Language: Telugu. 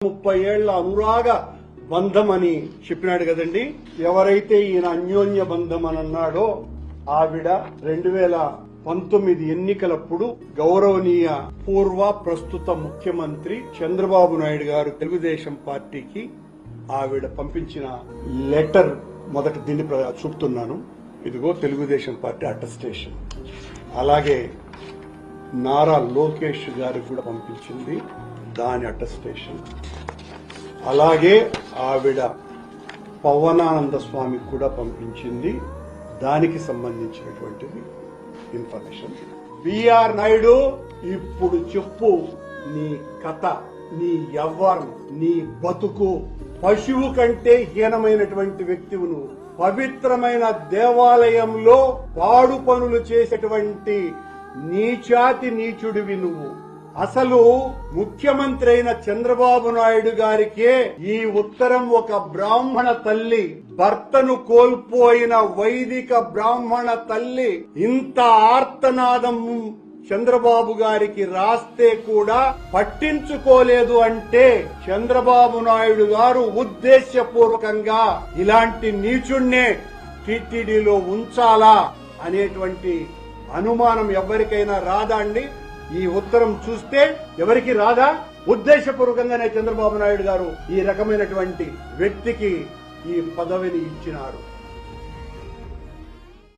30 ఏళ్ల అనురాగ బంధం అని చెప్పినాడు కదండి. ఎవరైతే ఈయన అన్యోన్య బంధం అని అన్నాడో ఆవిడ 2019 ఎన్నికలప్పుడు గౌరవనీయ పూర్వ ప్రస్తుత ముఖ్యమంత్రి చంద్రబాబు నాయుడు గారు తెలుగుదేశం పార్టీకి ఆవిడ పంపించిన లెటర్ మొదటి దీన్ని చూపుతున్నాను. ఇదిగో తెలుగుదేశం పార్టీ అటెస్టేషన్. అలాగే నారా లోకేష్ గారికి కూడా పంపించింది దాని అటెస్టేషన్. అలాగే ఆవిడ పవనానంద స్వామికి కూడా పంపించింది దానికి సంబంధించినటువంటిది ఇన్ఫర్మేషన్. బిఆర్ నాయుడు, ఇప్పుడు చెప్పు నీ కథ, నీ యవ్వరం, నీ బతుకు. పశువు కంటే హీనమైనటువంటి వ్యక్తివు నువ్వు. పవిత్రమైన దేవాలయంలో పాడు పనులు చేసేటువంటి నీచాతి నీచుడివి నువ్వు. అసలు ముఖ్యమంత్రి అయిన చంద్రబాబు నాయుడు గారికే ఈ ఉత్తరం ఒక బ్రాహ్మణ తల్లి, భర్తను కోల్పోయిన వైదిక బ్రాహ్మణ తల్లి ఇంత ఆర్తనాదం చంద్రబాబు గారికి రాస్తే కూడా పట్టించుకోలేదు అంటే చంద్రబాబు నాయుడు గారు ఉద్దేశపూర్వకంగా ఇలాంటి నీచుణ్ణే టీటీడీలో ఉంచాలా అనేటువంటి అనుమానం ఎవరికైనా రాదా అండి? ఈ ఉత్తరం చూస్తే ఎవరికి రాదా? ఉద్దేశపూర్వకంగానే చంద్రబాబు నాయుడు గారు ఈ రకమైనటువంటి వ్యక్తికి ఈ పదవిని ఇచ్చినారు.